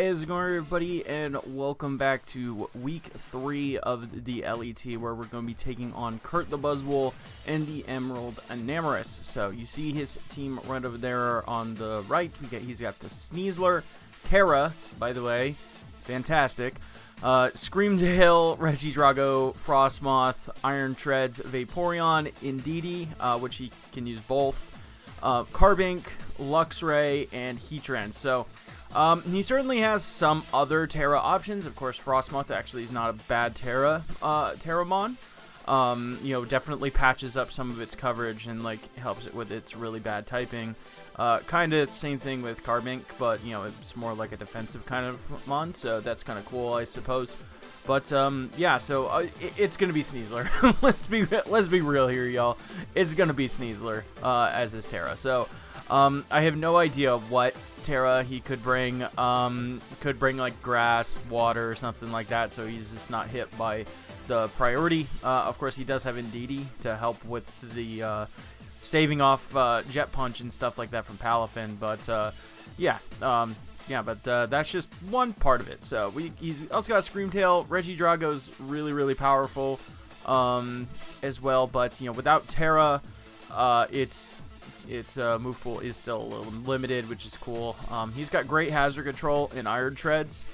How's it going, everybody, and welcome back to week 3 of the LET, where we're going to be taking on Curt the Buzzwole and the Emerald Menace. So you see his team right over there on the right. He's got the Sneasler, Tera, by the way, fantastic. Screamtail, Regidrago, Frostmoth, Iron Treads, Vaporeon, Indeedee, which he can use both, Carbink, Luxray, and Heatran. So he certainly has some other Tera options. Of course, Frostmoth actually is not a bad Terramon. Definitely patches up some of its coverage and helps it with its really bad typing. Kind of same thing with Carbink, but it's more like a defensive kind of mon, so that's kind of cool, I suppose. But it's gonna be Sneasler. let's be real here, y'all. It's gonna be Sneasler as his Tera. So I have no idea what Tera he could bring. Could bring like grass, water, or something like that, so he's just not hit by the priority. Of course, he does have Indeedee to help with the staving off Jet Punch and stuff like that from Palafin. But that's just one part of it. So he's also got Screamtail. Regidrago's really powerful as well. But without Tera, its move pool is still a little limited, which is cool. He's got great hazard control in Iron Treads,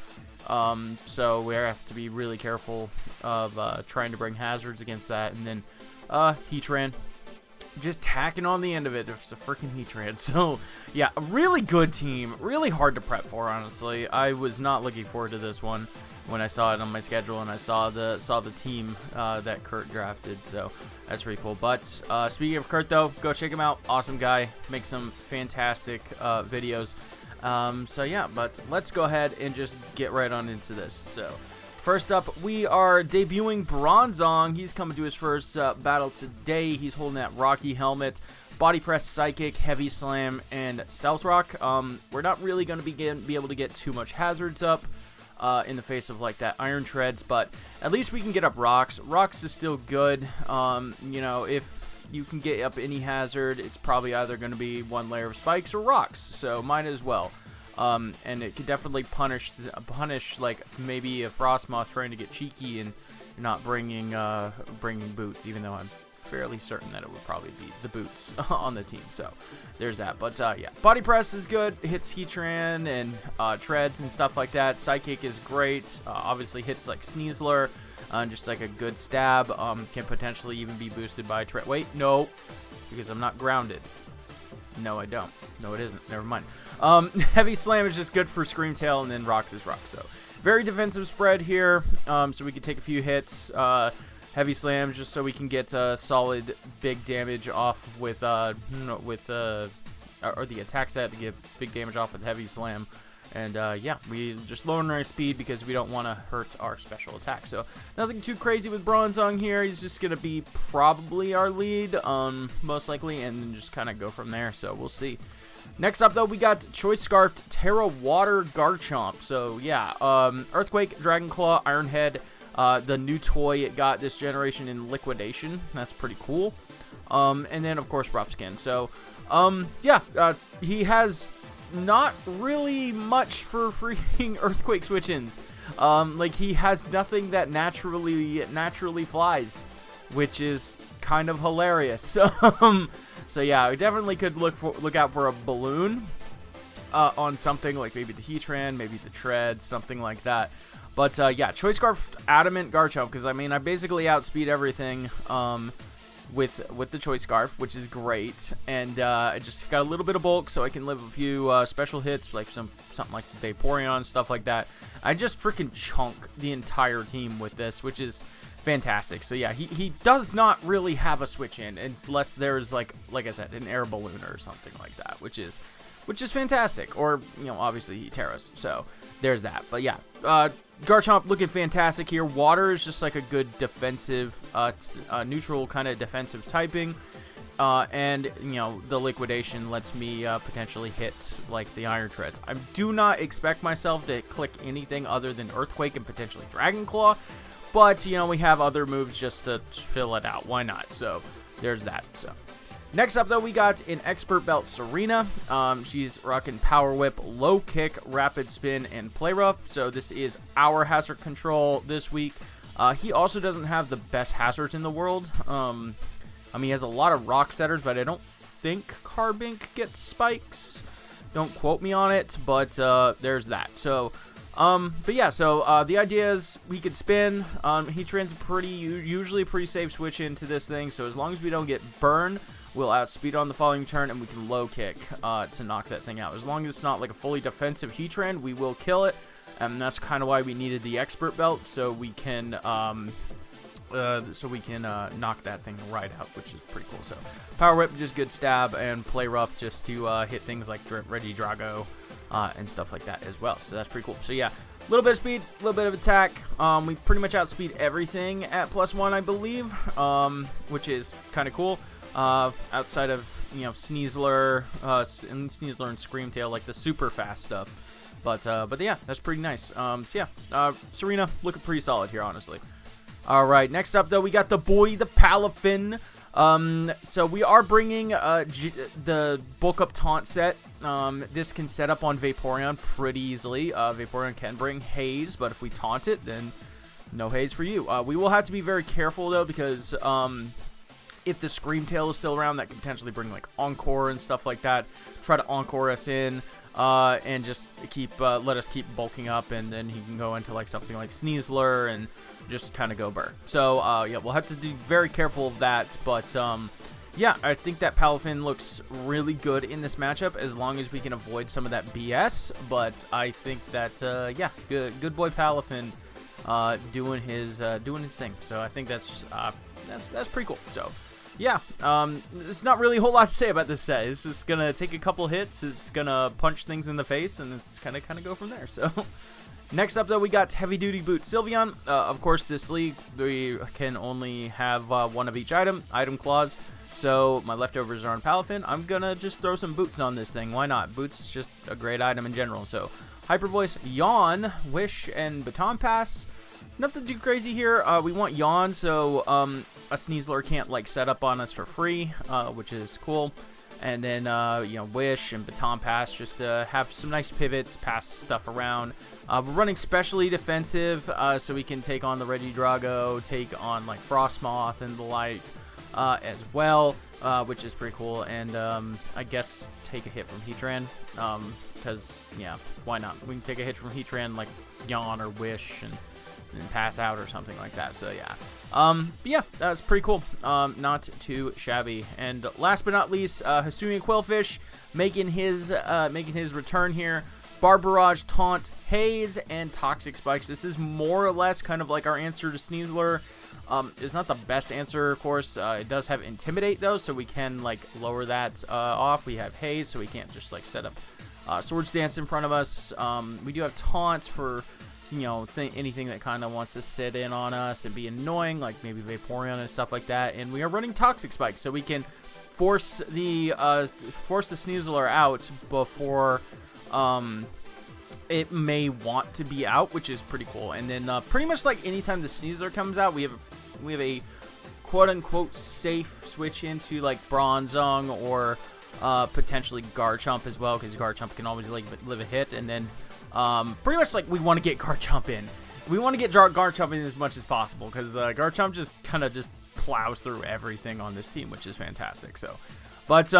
so we have to be really careful of trying to bring hazards against that. And then Heatran, just tacking on the end of it. It's a freaking Heatran. So yeah, a really good team, really hard to prep for, honestly. I was not looking forward to this one when I saw it on my schedule and I saw the team that Curt drafted, so that's pretty cool. But speaking of Curt, though, go check him out. Awesome guy, makes some fantastic videos. But let's go ahead and just get right on into this. So first up, we are debuting Bronzong. He's coming to his first battle today. He's holding that Rocky helmet. Body Press, Psychic, Heavy Slam, and Stealth Rock. We're not really going to be able to get too much hazards up in the face of that Iron Treads, but at least we can get up Rocks. Rocks is still good. If you can get up any hazard, it's probably either going to be one layer of Spikes or Rocks, so might as well. And it could definitely punish maybe a Frostmoth trying to get cheeky and not bringing boots, even though I'm fairly certain that it would probably be the boots on the team. So there's that. But Body Press is good, hits Heatran and Treads and stuff like that. Psychic is great, obviously hits like Sneasler, just like a good stab. Can potentially even be boosted by wait, no, because I'm not grounded. No, I don't. No, it isn't. Never mind. Heavy Slam is just good for Screamtail, and then Rocks is Rocks. So very defensive spread here, so we can take a few hits. Heavy Slam just so we can get solid big damage off with or the attack set to get big damage off with Heavy Slam. And we just lowering our speed because we don't want to hurt our special attack. So nothing too crazy with Bronzong here. He's just going to be probably our lead, most likely, and then just kind of go from there. So we'll see. Next up, though, we got Choice Scarfed Tera Water Garchomp. So yeah, Earthquake, Dragon Claw, Iron Head. The new toy it got this generation in Liquidation. That's pretty cool. And then, of course, Rough Skin. So, he has not really much for freaking Earthquake switch-ins. He has nothing that naturally flies, which is kind of hilarious. So yeah, we definitely could look out for a balloon on something like maybe the Heatran, maybe the Tread, something like that. But Choice Scarf Adamant Garchomp, because I basically outspeed everything with the Choice Scarf, which is great. And I just got a little bit of bulk, so I can live a few special hits, like something like Vaporeon, stuff like that. I just freaking chunk the entire team with this, which is fantastic. So yeah, he does not really have a switch in, unless there's like I said, an air balloon or something like that, which is fantastic. Or obviously he Teras. So there's that. But yeah, Garchomp looking fantastic here. Water is just like a good defensive, neutral kind of defensive typing. And the Liquidation lets me potentially hit like the Iron Treads. I do not expect myself to click anything other than Earthquake and potentially Dragon Claw. But we have other moves just to fill it out. Why not? So there's that. So Next up, though, we got an Expert Belt Serena. She's rocking Power Whip, Low Kick, Rapid Spin, and Play Rough. So this is our hazard control this week. He also doesn't have the best hazards in the world. I mean, he has a lot of rock setters, but I don't think Carbink gets spikes. Don't quote me on it, but there's that. So, but yeah, so the idea is we could spin. Heatran's usually a pretty safe switch into this thing. So as long as we don't get burned, we'll outspeed on the following turn, and we can low kick to knock that thing out. As long as it's not like a fully defensive Heatran, we will kill it. And that's kind of why we needed the Expert Belt, so we can knock that thing right out, which is pretty cool. So Power Whip, just good stab, and Play Rough just to hit things like Regidrago and stuff like that as well. So that's pretty cool. So yeah, a little bit of speed, a little bit of attack. We pretty much outspeed everything at +1, I believe, which is kind of cool. Outside of, you know, Sneasler and Screamtail, like the super fast stuff. But yeah, that's pretty nice. So yeah, Serena looking pretty solid here, honestly. All right, next up, though, we got the Palafin. So we are bringing the Bulk Up Taunt set. This can set up on Vaporeon pretty easily. Vaporeon can bring Haze, but if we taunt it, then no Haze for you. We will have to be very careful, though, because if the Screamtail is still around, that could potentially bring, like, Encore and stuff like that. Try to Encore us in. And just let us keep bulking up, and then he can go into like something like Sneasler and just kind of go burr. So yeah, we'll have to be very careful of that. But yeah, I think that Palafin looks really good in this matchup as long as we can avoid some of that BS. But I think that yeah, good boy Palafin doing his thing. So I think that's pretty cool. So. Yeah, there's not really a whole lot to say about this set. It's just gonna take a couple hits, it's gonna punch things in the face, and it's gonna kind of go from there. So, next up, though, we got Heavy Duty Boot Sylveon. Of course, this league, we can only have one of each item clause. So, my leftovers are on Palafin. I'm gonna just throw some boots on this thing. Why not? Boots is just a great item in general. So, Hyper Voice, Yawn, Wish, and Baton Pass. Nothing too crazy here. We want Yawn, so a Sneasler can't like set up on us for free, which is cool. And then you know, Wish and Baton Pass just to have some nice pivots, pass stuff around. We're running specially defensive, so we can take on the Regidrago, take on like Frostmoth and the like as well, which is pretty cool. And I guess take a hit from Heatran, because yeah, why not? We can take a hit from Heatran like Yawn or Wish and pass out or something like that. So yeah, but yeah, that's pretty cool. Not too shabby. And last but not least, Hisuian Quillfish making his return here. Barbarage, Taunt, Haze, and Toxic Spikes. This is more or less kind of like our answer to Sneasler. It's not the best answer, of course. It does have Intimidate though, so we can like lower that off. We have Haze, so we can't just like set up Swords Dance in front of us. We do have Taunt for, you know, anything that kind of wants to sit in on us and be annoying, like maybe Vaporeon and stuff like that. And we are running Toxic Spike, so we can force the Sneasler out before it may want to be out, which is pretty cool. And then pretty much like anytime the Sneasler comes out, we have a quote-unquote safe switch into like Bronzong or potentially Garchomp as well, because Garchomp can always like live a hit. And then pretty much like we want to get Garchomp in. We want to get Garchomp in as much as possible, because Garchomp just kind of just plows through everything on this team, which is fantastic. So, but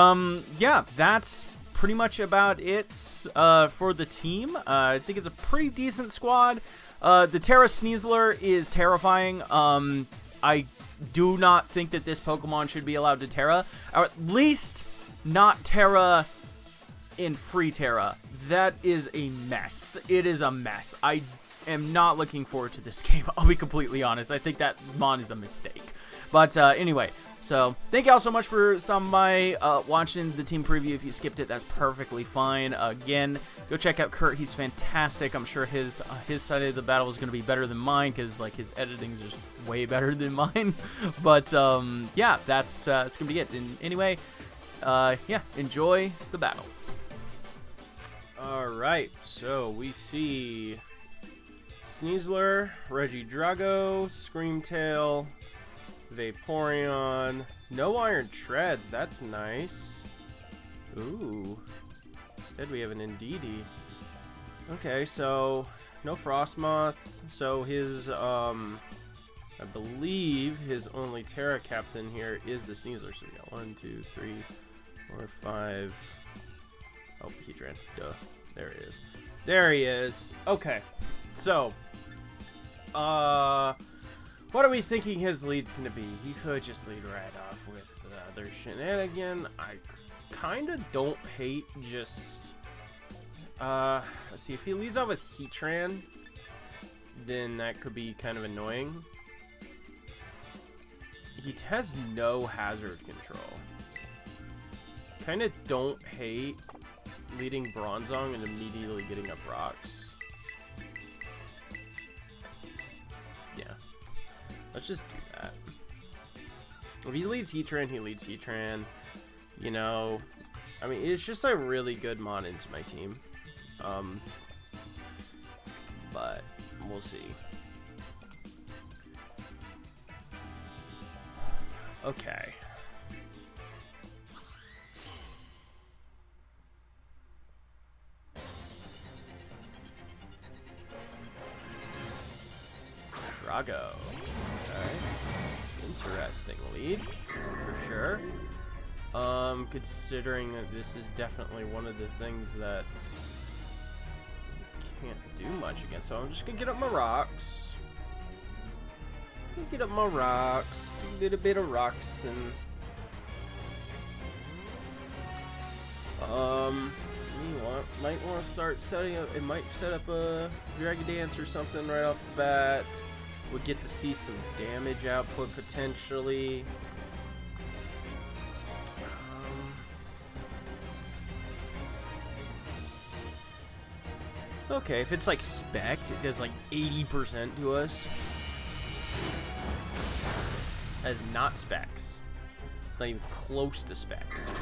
yeah, that's pretty much about it for the team. I think it's a pretty decent squad. The Tera Sneasler is terrifying. I do not think that this Pokemon should be allowed to Tera, or at least not Tera in Free Tera. That is a mess. It is a mess. I am not looking forward to this game. I'll be completely honest. I think that Mon is a mistake. But anyway, so thank you all so much for watching the team preview. If you skipped it, that's perfectly fine. Again, go check out Curt. He's fantastic. I'm sure his side of the battle is going to be better than mine, because like his editing is just way better than mine. But yeah, that's going to be it. And anyway, yeah, enjoy the battle. Alright, so we see Sneasler, Regidrago, Screamtail, Vaporeon. No Iron Treads. That's nice. Ooh. Instead, we have an Indeedee. Okay, so no Frostmoth. So his, I believe his only Tera Captain here is the Sneasler. So we got 1, 2, 3, 4, 5. Oh, Heatran. Duh. There he is. There he is. Okay. So, what are we thinking his lead's gonna be? He could just lead right off with the other shenanigan. I kind of don't hate just... let's see. If he leads off with Heatran, then that could be kind of annoying. He has no hazard control. Kind of don't hate leading Bronzong and immediately getting up rocks. Yeah. Let's just do that. If he leads Heatran, he leads Heatran. You know, I mean, it's just a really good mod into my team. But we'll see. Okay. Drago. Okay. Interesting lead, for sure. Considering that this is definitely one of the things that can't do much against. So I'm just gonna get up my rocks. Do a little bit of rocks and might want to start setting up. It might set up a Dragon Dance or something right off the bat. We'll get to see some damage output potentially. Okay, if it's like Specs, it does like 80% to us. That is not Specs. It's not even close to Specs.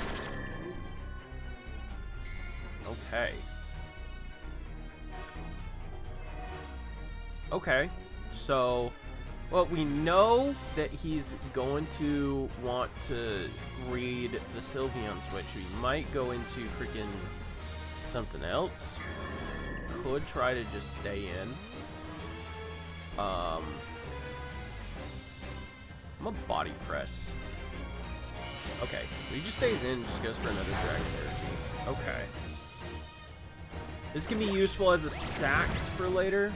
Okay. Okay. So, well, we know that he's going to want to read the Sylveon switch. He might go into freaking something else. Could try to just stay in. I'm a body press. Okay, so he just stays in, just goes for another Dragon Energy. Okay. This can be useful as a sack for later.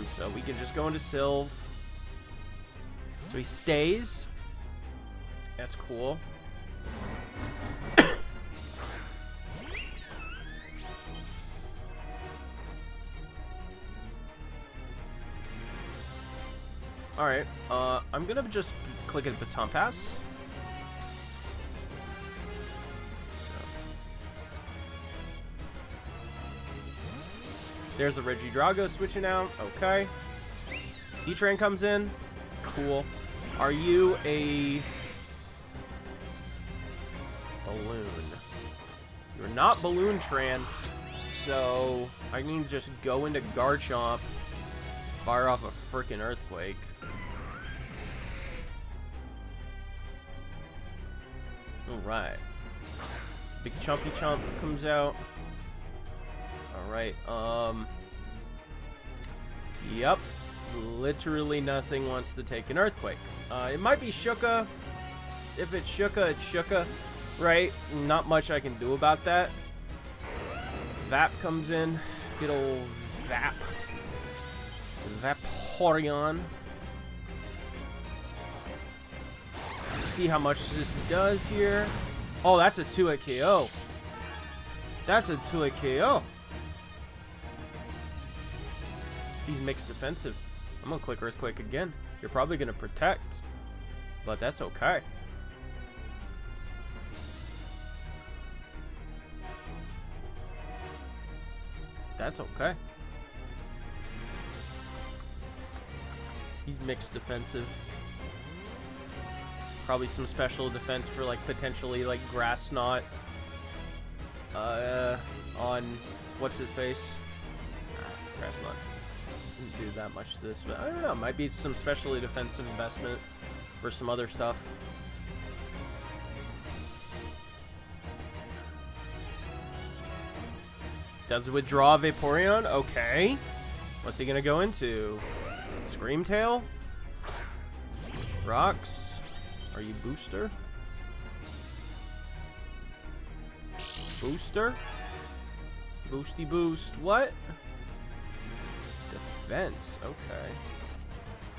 So we can just go into Sylve. So he stays. That's cool. Alright, I'm gonna just click at Baton Pass. So. There's the Regidrago switching out. Okay. Heatran comes in. Cool. Are you a balloon? You're not Balloon Tran. So I can just go into Garchomp, fire off a freaking Earthquake. Alright. Big Chumpy Chomp comes out. Alright, yep. Literally nothing wants to take an Earthquake. It might be Shuka. If it's Shuka, it's Shuka. Right? Not much I can do about that. Vap comes in. Good old Vap. Vaporeon. See how much this does here. Oh, that's a 2-hit KO. That's a 2-hit KO. He's mixed defensive. I'm gonna click Earthquake again. You're probably gonna protect, but that's okay. That's okay. He's mixed defensive. Probably some special defense for like potentially like Grass Knot. On what's his face? Grass Knot. Didn't do that much to this, but I don't know. Might be some specially defensive investment for some other stuff. Does withdraw Vaporeon? Okay. What's he gonna go into? Screamtail? Rocks? Are you Booster? Booster? Boosty boost. What? Defense. Okay.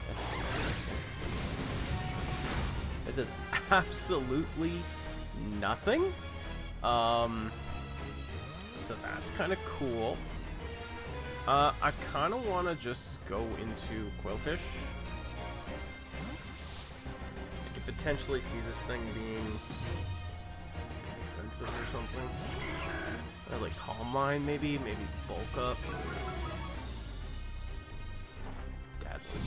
That's interesting. It does absolutely nothing. So that's kind of cool. I kind of want to just go into Quillfish. I could potentially see this thing being defensive or something. Or like Calm Mind, maybe Bulk Up. Dazzle.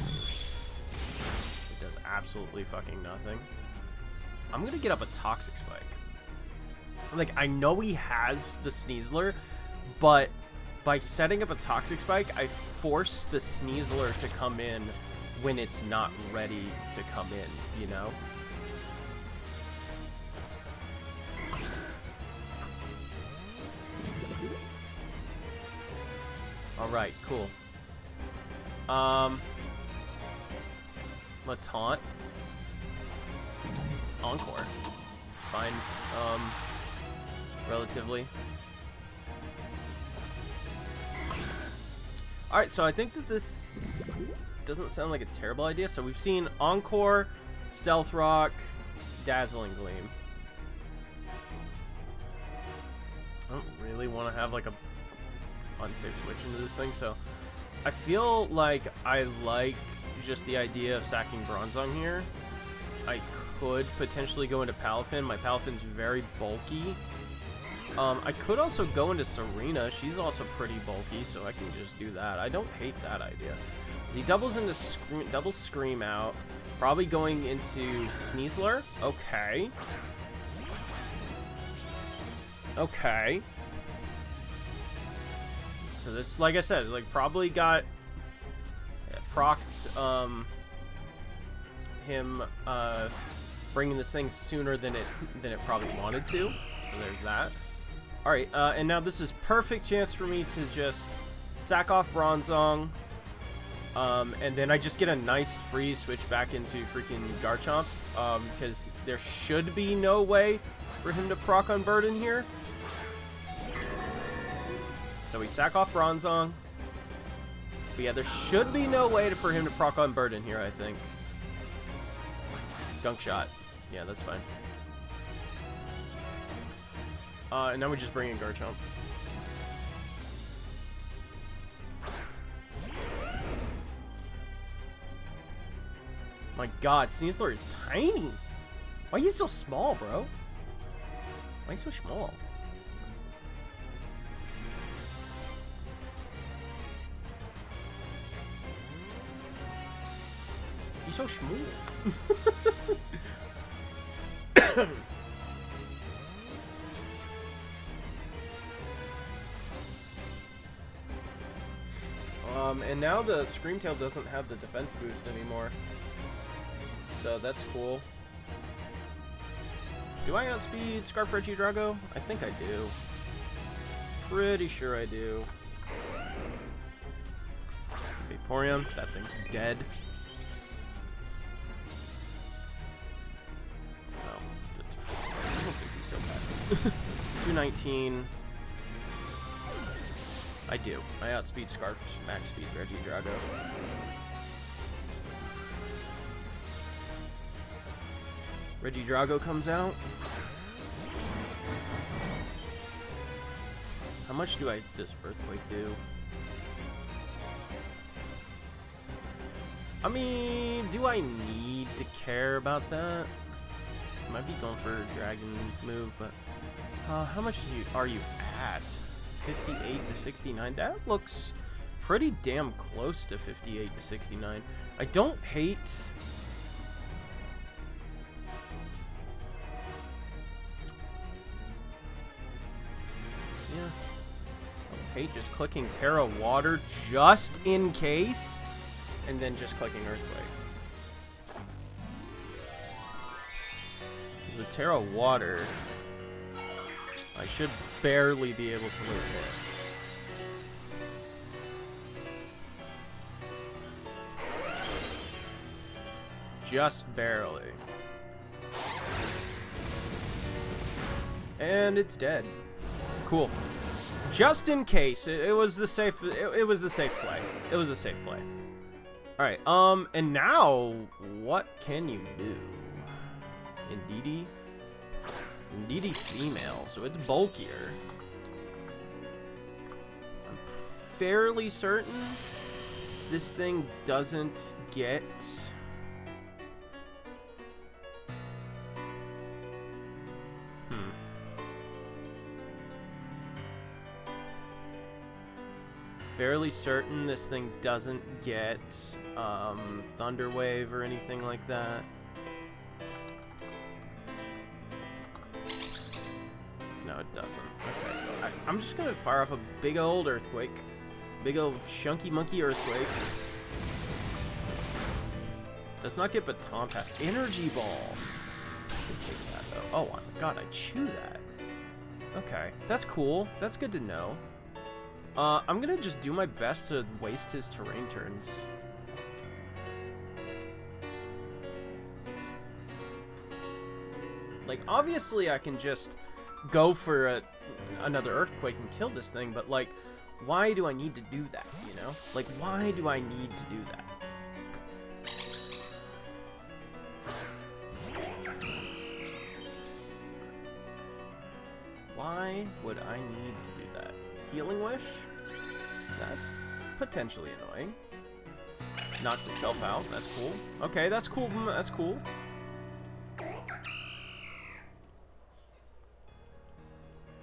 It does absolutely fucking nothing. I'm gonna get up a Toxic Spike. Like, I know he has the Sneasler, but by setting up a Toxic Spike, I force the Sneasler to come in when it's not ready to come in, you know? Alright, cool. Taunt. Encore. It's fine. Relatively. Alright, so I think that this doesn't sound like a terrible idea. So we've seen Encore, Stealth Rock, Dazzling Gleam. I don't really want to have like a unsafe switch into this thing, so I feel like I like just the idea of sacking Bronzong here. I could potentially go into Palafin. My Palafin's very bulky. I could also go into Serena. She's also pretty bulky, so I can just do that. I don't hate that idea. He doubles into double Scream out. Probably going into Sneasler. Okay. Okay. So this, like I said, like probably got procced him bringing this thing sooner than it probably wanted to. So there's that. All right, and now this is perfect chance for me to just sack off Bronzong, and then I just get a nice freeze switch back into freaking Garchomp, because there should be no way for him to proc on Burden here. So we sack off Bronzong. But yeah, there should be no way for him to proc on Burden here, I think. Gunk Shot. Yeah, that's fine. And now we just bring in Garchomp. My god, Sneasler is tiny! Why are you so small, bro? Why are you so small? He's so small. And now the Screamtail doesn't have the defense boost anymore. So that's cool. Do I outspeed Scarf Regidrago? I think I do. Pretty sure I do. Vaporeon, that thing's dead. Oh, I don't think he's so bad. 219. I do. I outspeed Scarf max speed Regidrago. Regidrago comes out. How much does Earthquake do? I mean, do I need to care about that? Might be going for a dragon move, but how much are you at? 58 to 69. That looks pretty damn close to 58 to 69. I don't hate. Yeah, I don't hate just clicking Tera Water just in case, and then just clicking Earthquake. With Tera Water, I should barely be able to live it. Just barely. And it's dead. Cool. Just in case, it was the safe. It was a safe play. It was a safe play. All right. And now what can you do? Indeedee. Indeedee female, so it's bulkier. I'm fairly certain this thing doesn't get. Fairly certain this thing doesn't get Thunder Wave or anything like that. No, it doesn't. Okay, so I'm just gonna fire off a big old Earthquake. Big old chunky monkey Earthquake. Does not get Baton Pass. Energy Ball. Should take that though. Oh my god, I chew that. Okay, that's cool. That's good to know. I'm gonna just do my best to waste his terrain turns. Like, obviously I can just go for another Earthquake and kill this thing, but like, why do I need to do that, you know? Like, why do I need to do that? Why would I need to do that? Healing Wish? That's potentially annoying. Knocks itself out. That's cool. Okay, that's cool. That's cool.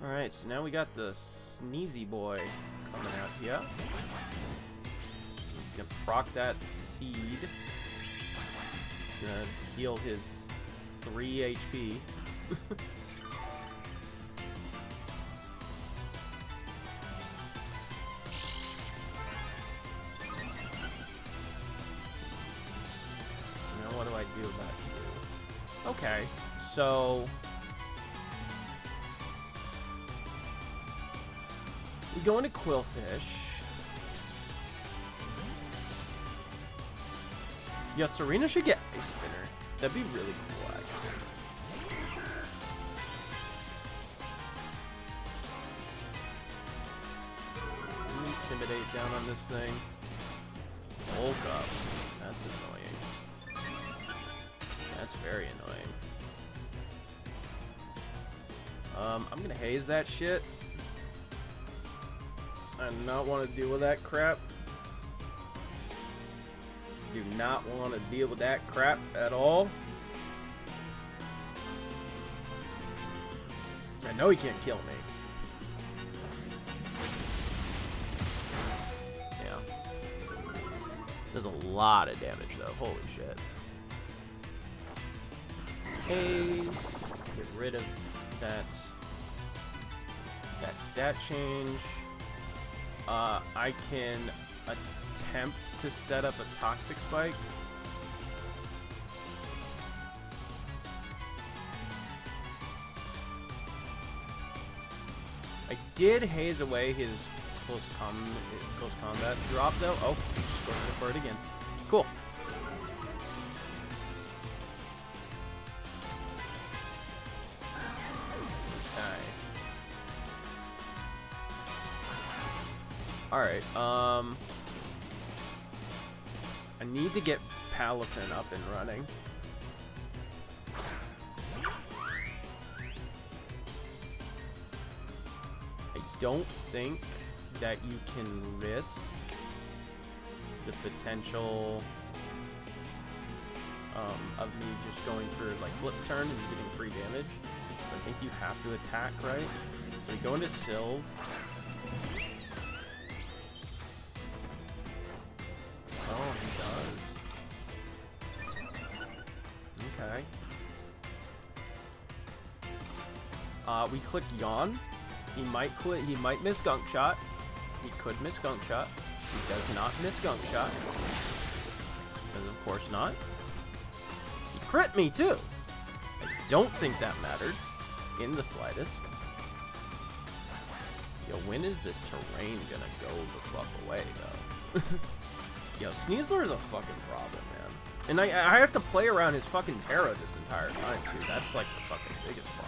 Alright, so now we got the Sneasy Boy coming out here. He's gonna proc that seed. He's gonna heal his 3 HP. What do I do about you? Okay, so we go into Quillfish. Yeah, Serena should get Ice Spinner. That'd be really cool, actually. Intimidate down on this thing. Bulk up. That's annoying. That's very annoying. I'm gonna haze that shit. I do not want to deal with that crap. Do not want to deal with that crap at all. I know he can't kill me. Yeah. Does a lot of damage though. Holy shit. Haze, get rid of that stat change. I can attempt to set up a Toxic Spike. I did haze away his close combat drop though. Oh, just going for it again. Cool. Alright, I need to get Palafin up and running. I don't think that you can risk the potential of me just going for like flip turn and getting free damage. So I think you have to attack, right? So we go into Sylve. Oh, he does. Okay. We click Yawn. He might miss Gunk Shot. He could miss Gunk Shot. He does not miss Gunk Shot. Because of course not. He crit me too. I don't think that mattered in the slightest. Yo, when is this terrain gonna go the fuck away, though? Yo, Sneasler is a fucking problem, man. And I have to play around his fucking Tera this entire time, too. That's, like, the fucking biggest problem.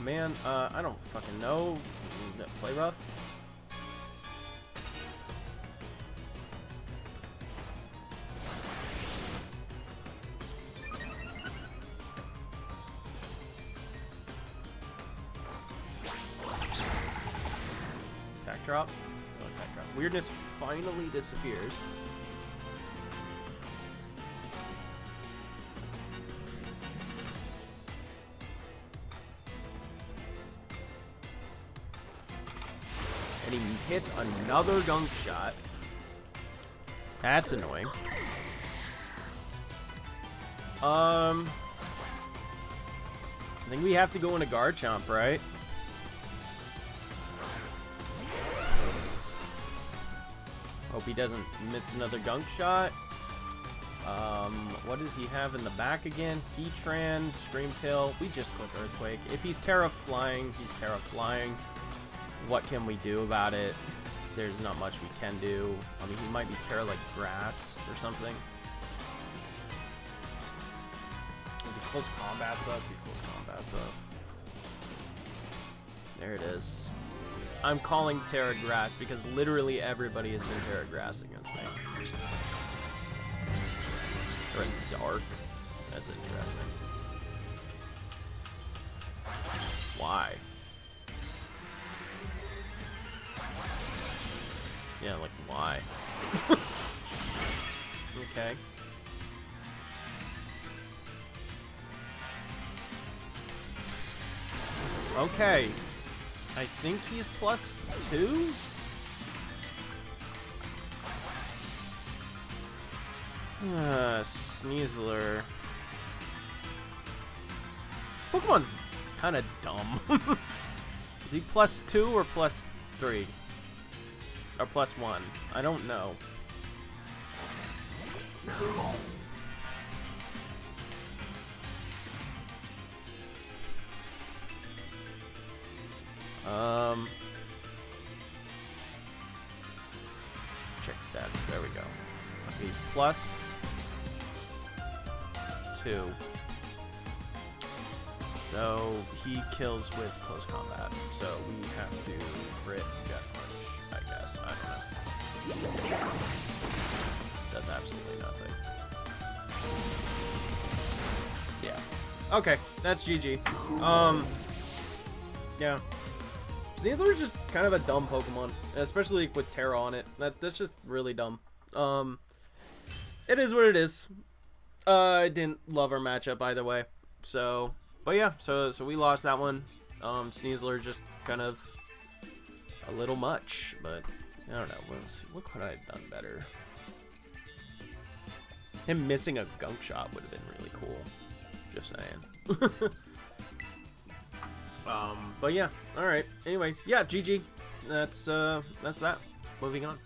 Man, I don't fucking know. Play rough? Attack drop? No attack drop. Weirdness finally disappears. And he hits another Gunk Shot. That's annoying. I think we have to go into Garchomp, right? Hope he doesn't miss another Gunk Shot. What does he have in the back again? Heatran, Screamtail. We just click Earthquake. If he's Tera Flying, he's Tera Flying. What can we do about it? There's not much we can do. I mean, he might be Tera like Grass or something. If he close combats us, he close combats us. There it is. I'm calling Tera Grass because literally everybody has been Tera Grass against me. Or Dark. That's interesting. Why? Yeah, like, why? Okay. Okay. I think he's +2? Sneasler. Pokemon's kind of dumb. Is he +2 or +3? Or +1? I don't know. Check status. There we go. He's +2. So he kills with close combat. So we have to crit Jet Punch, I guess. I don't know. Does absolutely nothing. Yeah. Okay, that's GG. Yeah. Sneasler is just kind of a dumb Pokemon, especially with Tera on it. That's just really dumb. It is what it is. I didn't love our matchup either way. So, but yeah, so we lost that one. Sneasler just kind of a little much, but I don't know. What could I have done better? Him missing a Gunk Shot would have been really cool. Just saying. But yeah, all right. Anyway, yeah, GG. That's that. Moving on.